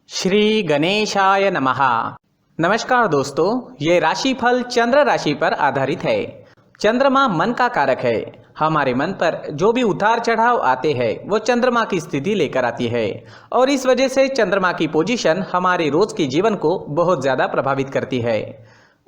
श्री गणेशाय नमः। नमस्कार दोस्तों, ये राशिफल चंद्र राशि पर आधारित है। चंद्रमा मन का कारक है। हमारे मन पर जो भी उतार चढ़ाव आते हैं वो चंद्रमा की स्थिति लेकर आती है और इस वजह से चंद्रमा की पोजीशन हमारे रोज के जीवन को बहुत ज़्यादा प्रभावित करती है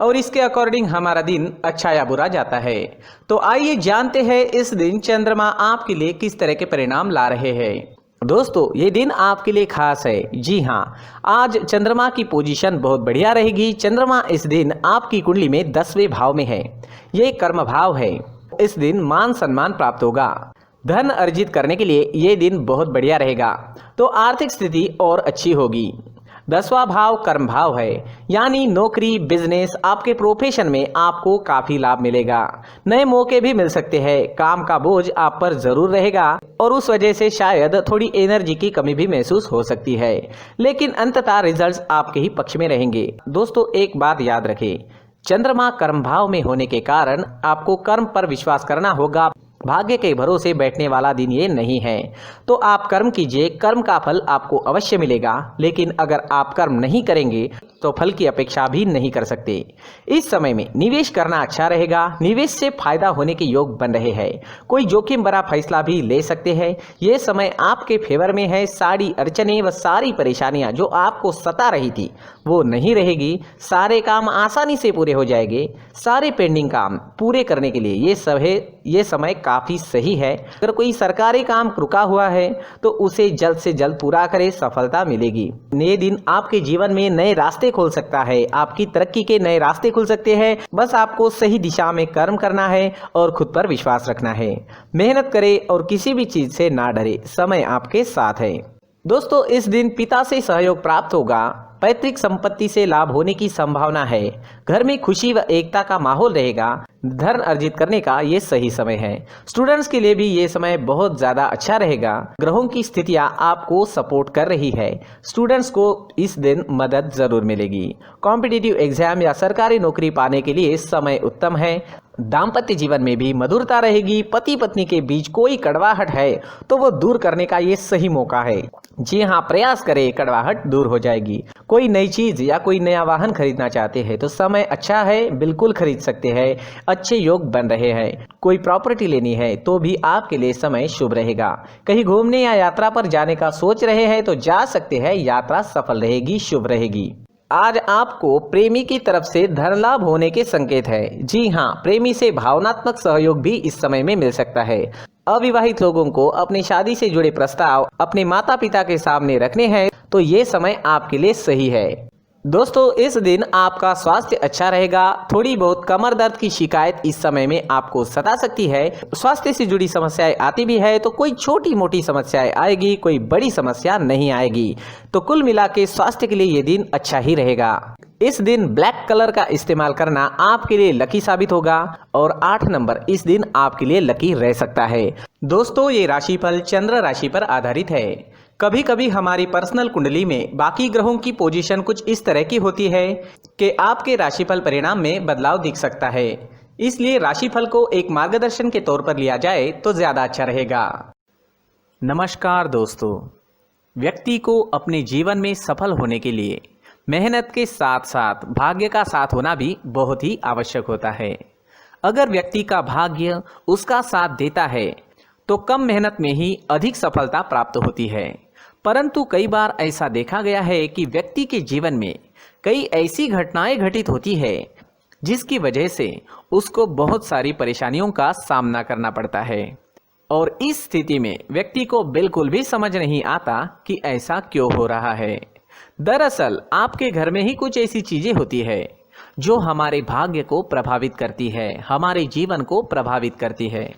और इसके अकॉर्डिंग हमारा दिन अच्छा या बुरा जाता है। तो आइए जानते हैं इस दिन चंद्रमा आपके लिए किस तरह के परिणाम ला रहे हैं। दोस्तों, ये दिन आपके लिए खास है। जी हाँ, आज चंद्रमा की पोजीशन बहुत बढ़िया रहेगी। चंद्रमा इस दिन आपकी कुंडली में 10वें भाव में है। ये कर्म भाव है। इस दिन मान सम्मान प्राप्त होगा। धन अर्जित करने के लिए ये दिन बहुत बढ़िया रहेगा। तो आर्थिक स्थिति और अच्छी होगी। 10वां भाव कर्म भाव है, यानी नौकरी, बिजनेस, आपके प्रोफेशन में आपको काफी लाभ मिलेगा। नए मौके भी मिल सकते हैं। काम का बोझ आप पर जरूर रहेगा और उस वजह से शायद थोड़ी एनर्जी की कमी भी महसूस हो सकती है, लेकिन अंततः रिजल्ट्स आपके ही पक्ष में रहेंगे। दोस्तों, एक बात याद रखें, चंद्रमा कर्म भाव में होने के कारण आपको कर्म पर विश्वास करना होगा। भाग्य के भरोसे बैठने वाला दिन ये नहीं है। तो आप कर्म कीजिए, कर्म का फल आपको अवश्य मिलेगा, लेकिन अगर आप कर्म नहीं करेंगे तो फल की अपेक्षा भी नहीं कर सकते। इस समय में निवेश करना अच्छा रहेगा। निवेश से फायदा होने के योग बन रहे हैं। कोई जोखिम भरा फैसला भी ले सकते हैं। ये समय आपके फेवर में है। सारी अड़चने व सारी परेशानियां जो आपको सता रही थी वो नहीं रहेगी। सारे काम आसानी से पूरे हो जाएंगे। सारे पेंडिंग काम पूरे करने के लिए ये समय काफी सही है। अगर कोई सरकारी काम रुका हुआ है तो उसे जल्द से जल्द पूरा करें, सफलता मिलेगी। नए दिन आपके जीवन में नए रास्ते खोल सकता है। आपकी तरक्की के नए रास्ते खुल सकते हैं। बस आपको सही दिशा में कर्म करना है और खुद पर विश्वास रखना है। मेहनत करें और किसी भी चीज से ना डरे। समय आपके साथ है। दोस्तों, इस दिन पिता से सहयोग प्राप्त होगा। पैतृक संपत्ति से लाभ होने की संभावना है। घर में खुशी व एकता का माहौल रहेगा। धन अर्जित करने का ये सही समय है। स्टूडेंट्स के लिए भी ये समय बहुत ज़्यादा अच्छा रहेगा। ग्रहों की स्थितियां आपको सपोर्ट कर रही है। स्टूडेंट्स को इस दिन मदद जरूर मिलेगी। कॉम्पिटिटिव एग्जाम या सरकारी नौकरी पाने के लिए समय उत्तम है। दाम्पत्य जीवन में भी मधुरता रहेगी। पति पत्नी के बीच कोई कड़वाहट है तो वो दूर करने का ये सही मौका है। जी हाँ, प्रयास करें, कड़वाहट दूर हो जाएगी। कोई नई चीज या कोई नया वाहन खरीदना चाहते हैं तो समय अच्छा है, बिल्कुल खरीद सकते हैं। अच्छे योग बन रहे हैं। कोई प्रॉपर्टी लेनी है तो भी आपके लिए समय शुभ रहेगा। कहीं घूमने या यात्रा पर जाने का सोच रहे हैं तो जा सकते हैं। यात्रा सफल रहेगी, शुभ रहेगी। आज आपको प्रेमी की तरफ से धन लाभ होने के संकेत है। जी हाँ, प्रेमी से भावनात्मक सहयोग भी इस समय में मिल सकता है। अविवाहित लोगों को अपनी शादी से जुड़े प्रस्ताव अपने माता पिता के सामने रखने हैं तो ये समय आपके लिए सही है। दोस्तों, इस दिन आपका स्वास्थ्य अच्छा रहेगा। थोड़ी बहुत कमर दर्द की शिकायत इस समय में आपको सता सकती है। स्वास्थ्य से जुड़ी समस्याएं आती भी है तो कोई छोटी मोटी समस्याएं आएगी, कोई बड़ी समस्या नहीं आएगी। तो कुल मिला के स्वास्थ्य के लिए ये दिन अच्छा ही रहेगा। इस दिन ब्लैक कलर का इस्तेमाल करना आपके लिए लकी साबित होगा और 8 नंबर इस दिन आपके लिए लकी रह सकता है। दोस्तों, ये राशिफल चंद्र राशि पर आधारित है। कभी कभी हमारी पर्सनल कुंडली में बाकी ग्रहों की पोजीशन कुछ इस तरह की होती है कि आपके राशिफल परिणाम में बदलाव दिख सकता है। इसलिए राशिफल को एक मार्गदर्शन के तौर पर लिया जाए तो ज्यादा अच्छा रहेगा। नमस्कार दोस्तों, व्यक्ति को अपने जीवन में सफल होने के लिए मेहनत के साथ साथ भाग्य का साथ होना भी बहुत ही आवश्यक होता है। अगर व्यक्ति का भाग्य उसका साथ देता है तो कम मेहनत में ही अधिक सफलता प्राप्त होती है। परंतु कई बार ऐसा देखा गया है कि व्यक्ति के जीवन में कई ऐसी घटनाएं घटित होती है जिसकी वजह से उसको बहुत सारी परेशानियों का सामना करना पड़ता है और इस स्थिति में व्यक्ति को बिल्कुल भी समझ नहीं आता कि ऐसा क्यों हो रहा है। दरअसल आपके घर में ही कुछ ऐसी चीजें होती है जो हमारे भाग्य को प्रभावित करती है, हमारे जीवन को प्रभावित करती है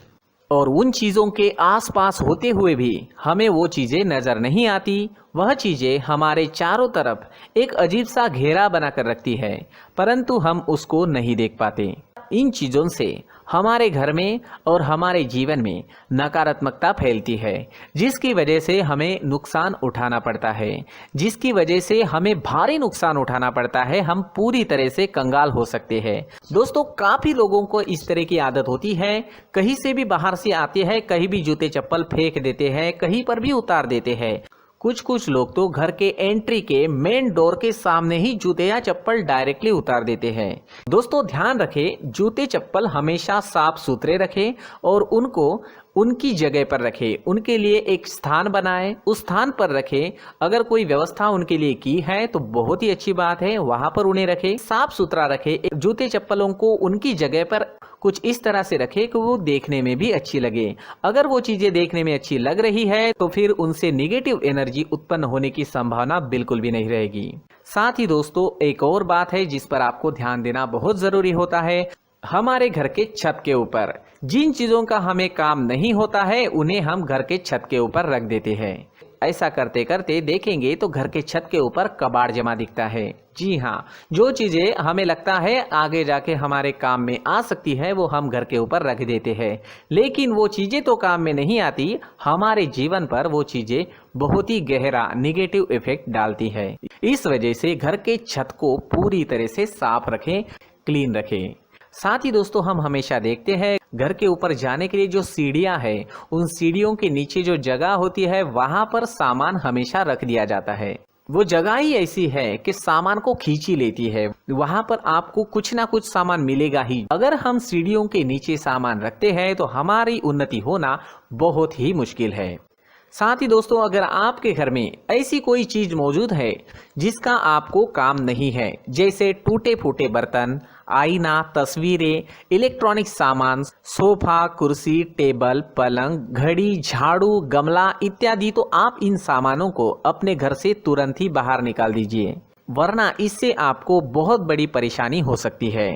और उन चीज़ों के आसपास होते हुए भी हमें वो चीज़ें नज़र नहीं आती। वह चीज़ें हमारे चारों तरफ एक अजीब सा घेरा बनाकर रखती है, परंतु हम उसको नहीं देख पाते। इन चीज़ों से हमारे घर में और हमारे जीवन में नकारात्मकता फैलती है, जिसकी वजह से हमें नुकसान उठाना पड़ता है, जिसकी वजह से हमें भारी नुकसान उठाना पड़ता है। हम पूरी तरह से कंगाल हो सकते हैं। दोस्तों, काफ़ी लोगों को इस तरह की आदत होती है। कहीं से भी बाहर से आते हैं, कहीं भी जूते चप्पल फेंक देते हैं, कहीं पर भी उतार देते हैं। कुछ कुछ लोग तो घर के एंट्री के मेन डोर के सामने ही जूते या चप्पल डायरेक्टली उतार देते हैं। दोस्तों ध्यान रखें, जूते चप्पल हमेशा साफ सुथरे रखें और उनको उनकी जगह पर रखें। उनके लिए एक स्थान बनाएं, उस स्थान पर रखें। अगर कोई व्यवस्था उनके लिए की है तो बहुत ही अच्छी बात है, वहां पर उन्हें रखें, साफ सुथरा रखें। जूते चप्पलों को उनकी जगह पर कुछ इस तरह से रखें कि वो देखने में भी अच्छी लगे। अगर वो चीजें देखने में अच्छी लग रही है तो फिर उनसे निगेटिव एनर्जी उत्पन्न होने की संभावना बिल्कुल भी नहीं रहेगी। साथ ही दोस्तों एक और बात है जिस पर आपको ध्यान देना बहुत जरूरी होता है। हमारे घर के छत के ऊपर जिन चीजों का हमें काम नहीं होता है उन्हें हम घर के छत के ऊपर रख देते हैं। ऐसा करते करते देखेंगे तो घर के छत के ऊपर कबाड़ जमा दिखता है। जी हाँ, जो चीजें हमें लगता है आगे जाके हमारे काम में आ सकती है वो हम घर के ऊपर रख देते हैं, लेकिन वो चीजें तो काम में नहीं आती, हमारे जीवन पर वो चीजें बहुत ही गहरा निगेटिव इफेक्ट डालती है। इस वजह से घर के छत को पूरी तरह से साफ रखें, क्लीन रखें। साथ ही दोस्तों हम हमेशा देखते हैं घर के ऊपर जाने के लिए जो सीढ़ियां हैं, उन सीढ़ियों के नीचे जो जगह होती है वहां पर सामान हमेशा रख दिया जाता है। वो जगह ही ऐसी है कि सामान को खींच ही लेती है, वहां पर आपको कुछ ना कुछ सामान मिलेगा ही। अगर हम सीढ़ियों के नीचे सामान रखते हैं तो हमारी उन्नति होना बहुत ही मुश्किल है। साथ ही दोस्तों अगर आपके घर में ऐसी कोई चीज मौजूद है जिसका आपको काम नहीं है, जैसे टूटे फूटे बर्तन, आईना, तस्वीरें, इलेक्ट्रॉनिक सामान, सोफा, कुर्सी, टेबल, पलंग, घड़ी, झाड़ू, गमला इत्यादि, तो आप इन सामानों को अपने घर से तुरंत ही बाहर निकाल दीजिए, वरना इससे आपको बहुत बड़ी परेशानी हो सकती है।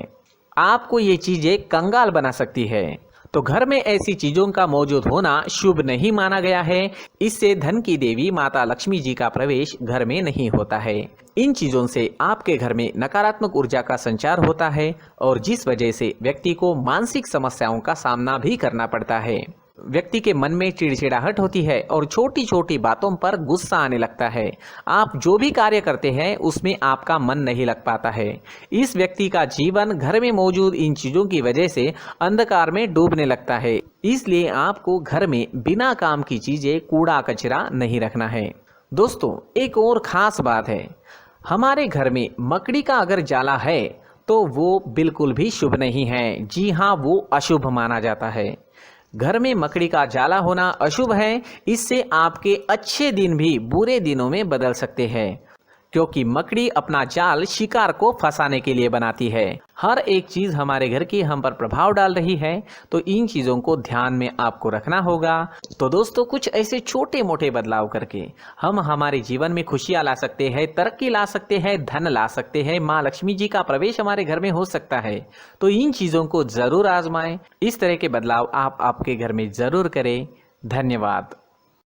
आपको ये चीजें कंगाल बना सकती है। तो घर में ऐसी चीजों का मौजूद होना शुभ नहीं माना गया है। इससे धन की देवी माता लक्ष्मी जी का प्रवेश घर में नहीं होता है। इन चीजों से आपके घर में नकारात्मक ऊर्जा का संचार होता है और जिस वजह से व्यक्ति को मानसिक समस्याओं का सामना भी करना पड़ता है। व्यक्ति के मन में चिड़चिड़ाहट होती है और छोटी छोटी बातों पर गुस्सा आने लगता है। आप जो भी कार्य करते हैं उसमें आपका मन नहीं लग पाता है। इस व्यक्ति का जीवन घर में मौजूद इन चीजों की वजह से अंधकार में डूबने लगता है। इसलिए आपको घर में बिना काम की चीजें, कूड़ा कचरा नहीं रखना है। दोस्तों एक और खास बात है, हमारे घर में मकड़ी का अगर जाला है तो वो बिल्कुल भी शुभ नहीं है। जी हाँ, वो अशुभ माना जाता है। घर में मकड़ी का जाला होना अशुभ है। इससे आपके अच्छे दिन भी बुरे दिनों में बदल सकते हैं, क्योंकि मकड़ी अपना जाल शिकार को फंसाने के लिए बनाती है। हर एक चीज हमारे घर की हम पर प्रभाव डाल रही है, तो इन चीजों को ध्यान में आपको रखना होगा। तो दोस्तों कुछ ऐसे छोटे मोटे बदलाव करके हम हमारे जीवन में खुशियां ला सकते हैं, तरक्की ला सकते हैं, धन ला सकते हैं, माँ लक्ष्मी जी का प्रवेश हमारे घर में हो सकता है। तो इन चीजों को जरूर आजमाएं। इस तरह के बदलाव आप आपके घर में जरूर करें। धन्यवाद।